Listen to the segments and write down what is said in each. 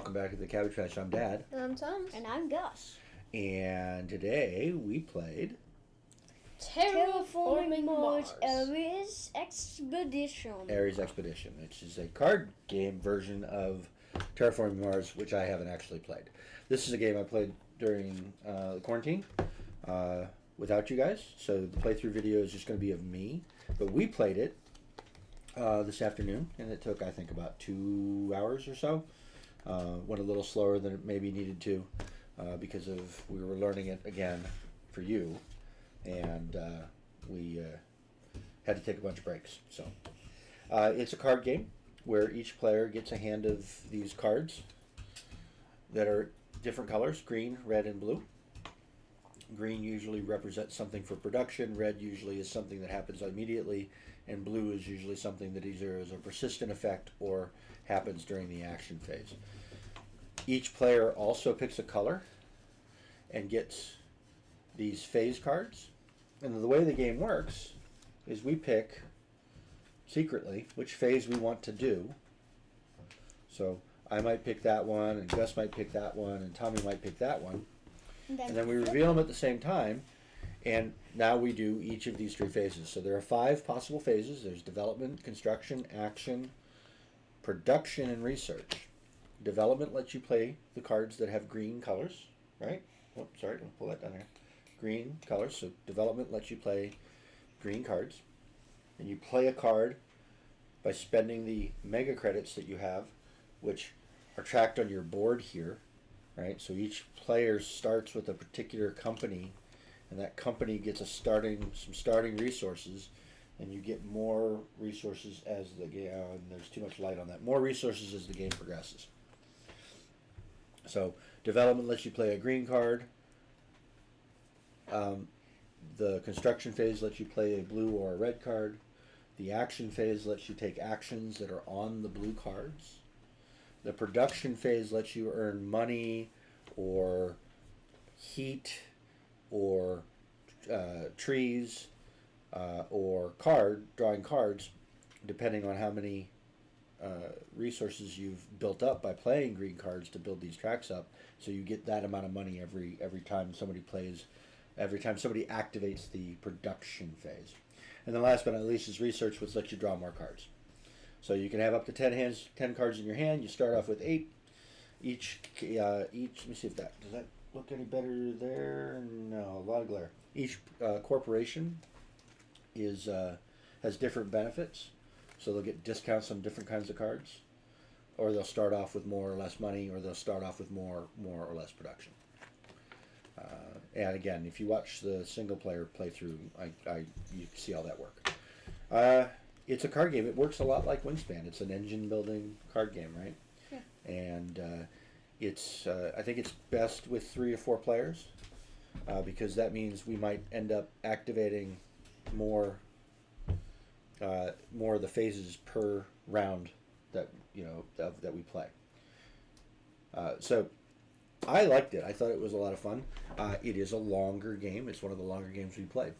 welcome back to the Cabbage Patch. I'm Dad. And I'm Tom. And I'm Gus. And today we played Terraforming Mars. Ares Expedition. Ares Expedition, which is a card game version of Terraforming Mars, which I haven't actually played. This is a game I played during the quarantine without you guys, so the playthrough video is just going to be of me. But we played it this afternoon, and it took, I think, about 2 hours or so. Went a little slower than it maybe needed to because of we were learning it again for you, and we had to take a bunch of breaks. So it's a card game where each player gets a hand of these cards that are different colors: green, red, and blue. Green usually represents something for production, red usually is something that happens immediately, and blue is usually something that either is a persistent effect or happens during the action phase. Each player also picks a color and gets these phase cards. And the way the game works is we pick secretly which phase we want to do. So I might pick that one, and Gus might pick that one, and Tommy might pick that one. And then we reveal them at the same time, and now we do each of these three phases. So there are 5 possible phases. There's development, construction, action, production, and research. Development lets you play the cards that have green colors, right? Oh, sorry, I'll pull that down here. Green colors. So development lets you play green cards. And you play a card by spending the mega credits that you have, which are tracked on your board here, right? So each player starts with a particular company, and that company gets some starting resources, and you get more resources as the game. There's too much light on that. More resources as the game progresses. So development lets you play a green card. The construction phase lets you play a blue or a red card. The action phase lets you take actions that are on the blue cards. The production phase lets you earn money or heat or trees or drawing cards, depending on how many resources you've built up by playing green cards to build these tracks up. So you get that amount of money every time somebody plays, every time somebody activates the production phase. And then last but not least is research, which lets you draw more cards. So you can have up to 10 cards in your hand. You start off with 8. Each. Let me see if does that look any better there? No, a lot of glare. Each corporation has different benefits, so they'll get discounts on different kinds of cards, or they'll start off with more or less money, or they'll start off with more or less production. And again, if you watch the single player playthrough, you can see all that work. It's a card game. It works a lot like Wingspan. It's an engine building card game, right? Yeah. And I think it's best with 3 or 4 players because that means we might end up activating more of the phases per round that we play. So I liked it. I thought it was a lot of fun. It is a longer game. It's one of the longer games we played.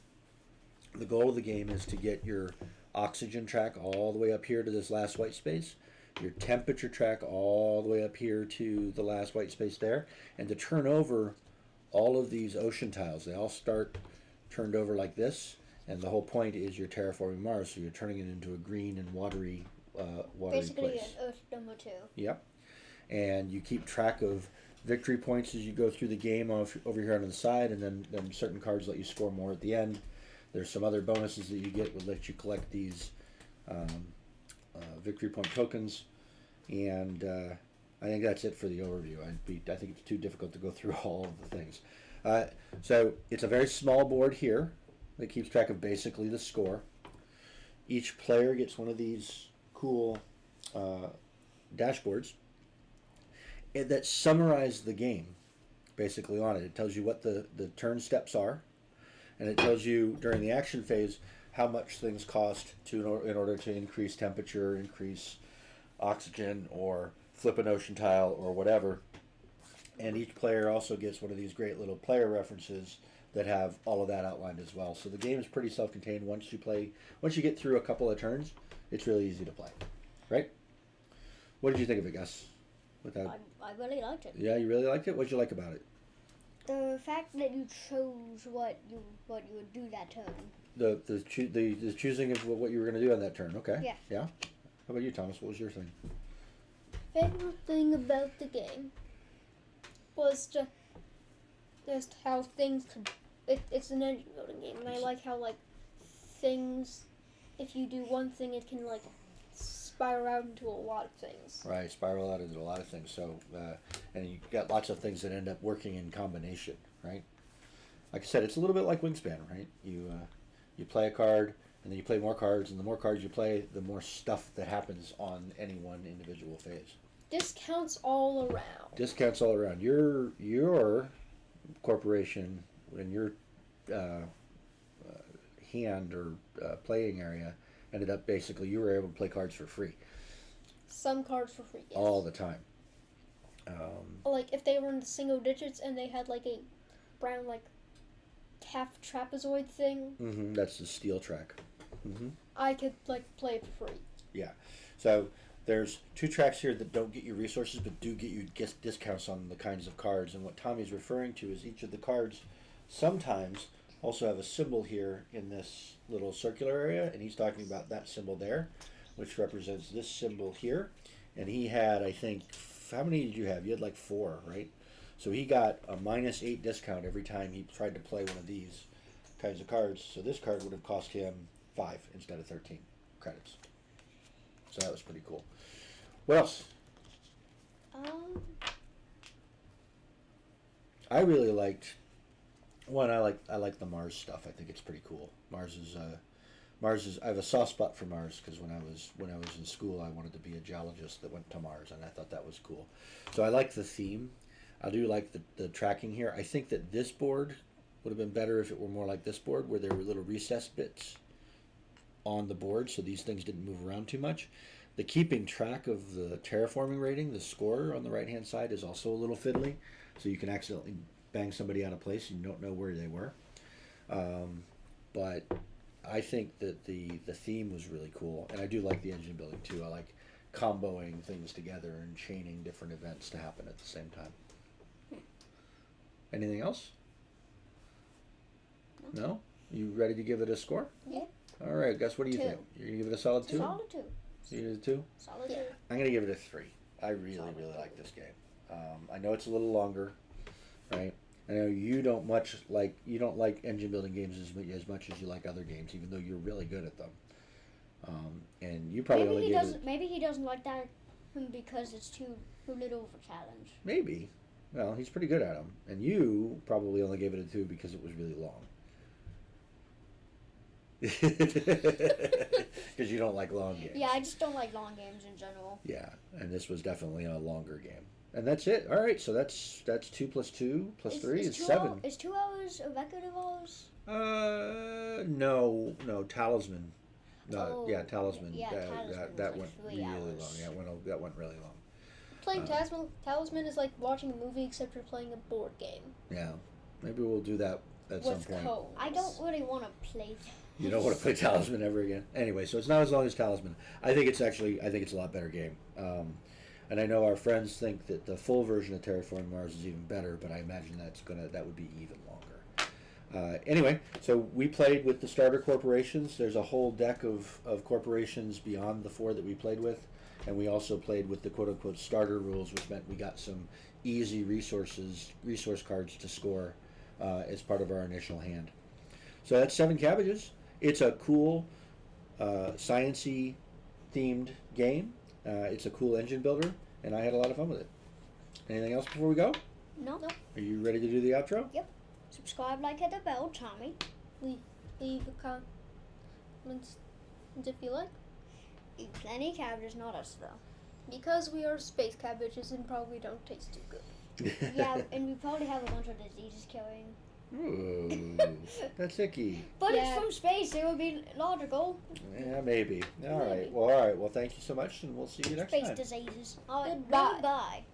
The goal of the game is to get your oxygen track all the way up here to this last white space, your temperature track all the way up here to the last white space there, and to turn over all of these ocean tiles. They all start turned over like this, and the whole point is you're terraforming Mars, so you're turning it into a green and watery Basically place. an Earth number 2. Yep. And you keep track of victory points as you go through the game over here on the side, and then certain cards let you score more at the end. There's some other bonuses that you get would let you collect these victory point tokens, and I think that's it for the overview. I think it's too difficult to go through all of the things. So it's a very small board here that keeps track of basically the score. Each player gets one of these cool dashboards that summarize the game basically on it. It tells you what the turn steps are, and it tells you during the action phase how much things cost in order to increase temperature, increase oxygen, or flip an ocean tile, or whatever. And each player also gets one of these great little player references that have all of that outlined as well. So the game is pretty self-contained. Once you get through a couple of turns, it's really easy to play, right? What did you think of it, Gus? Without. I really liked it. Yeah, you really liked it. What'd you like about it? The fact that you chose what you would do that turn. The choosing of what you were going to do on that turn. Okay. Yeah. Yeah. How about you, Thomas? What was your thing? Favorite thing about the game was just how things could. It's an engine building game, and I like how like things. If you do one thing, it can like spiral out into a lot of things. Right, spiral out into a lot of things. So, and you got lots of things that end up working in combination, right? Like I said, it's a little bit like Wingspan, right? You play a card, and then you play more cards, and the more cards you play, the more stuff that happens on any one individual phase. Discounts all around. Discounts all around. Your corporation and your hand or playing area ended up basically you were able to play cards for free. Some cards for free. Yes. All the time. Like if they were in the single digits and they had like a brown like half trapezoid thing. Mm-hmm, that's the steel track. Mm-hmm. I could like play it for free. Yeah. So there's 2 tracks here that don't get you resources but do get you discounts on the kinds of cards. And what Tommy's referring to is each of the cards sometimes also have a symbol here in this little circular area, and he's talking about that symbol there, which represents this symbol here. And he had, I think, how many did you have? You had like 4, right? So he got a -8 discount every time he tried to play one of these kinds of cards. So this card would have cost him 5 instead of 13 credits. So that was pretty cool. What else? I really liked. One, I like the Mars stuff. I think it's pretty cool. Mars is. I have a soft spot for Mars because when I was in school, I wanted to be a geologist that went to Mars, and I thought that was cool. So I like the theme. I do like the tracking here. I think that this board would have been better if it were more like this board, where there were little recessed bits on the board, so these things didn't move around too much. The keeping track of the terraforming rating, the score on the right-hand side, is also a little fiddly, so you can accidentally bang somebody out of place and you don't know where they were. But I think that the theme was really cool, and I do like the engine building too. I like comboing things together and chaining different events to happen at the same time. Anything else? No? You ready to give it a score? Yeah. All right, Gus, what do you 2. think? You're going to give it a solid 2? Solid 2. You give it a 2? Solid Yeah. 2. I'm going to give it a 3. I really like this game. I know it's a little longer, right? I know you don't like engine building games as much as you like other games, even though you're really good at them. And you probably Maybe only he gave doesn't. it. Maybe he doesn't like that because it's too little of a challenge. Maybe. Well, he's pretty good at them, and you probably only gave it a 2 because it was really long. Because you don't like long games. Yeah, I just don't like long games in general. Yeah, and this was definitely a longer game. And that's it. All right, so that's 2 plus 2 plus 3 is 7. Is 2 hours a record of ours? No, Talisman. No, Oh, yeah, Talisman. yeah, Talisman that was went like 3 really hours. long. That went really long. Playing Talisman is like watching a movie, except you're playing a board game. Yeah, maybe we'll do that at some With point. cones. I don't really want to play that. You don't want to play Talisman ever again. Anyway, so it's not as long as Talisman. I think it's a lot better game. And I know our friends think that the full version of Terraforming Mars is even better, but I imagine that would be even longer. Anyway, so we played with the starter corporations. There's a whole deck of corporations beyond the 4 that we played with, and we also played with the quote-unquote starter rules, which meant we got some easy resource cards to score as part of our initial hand. So that's 7 Cabbages. It's a cool, science-y themed game. It's a cool engine builder, and I had a lot of fun with it. Anything else before we go? No. Are you ready to do the outro? Yep. Subscribe, like, hit the bell, Tommy. Leave a comments if you like. Eat plenty of cabbages, not us though. Because we are space cabbages and probably don't taste too good. Yeah, and we probably have a bunch of diseases killing. Ooh, that's icky. But Yeah. it's from space, it would be logical. Yeah, maybe. All right. Maybe. Well, thank you so much, and we'll see you next Space time. diseases. All right, Goodbye. goodbye.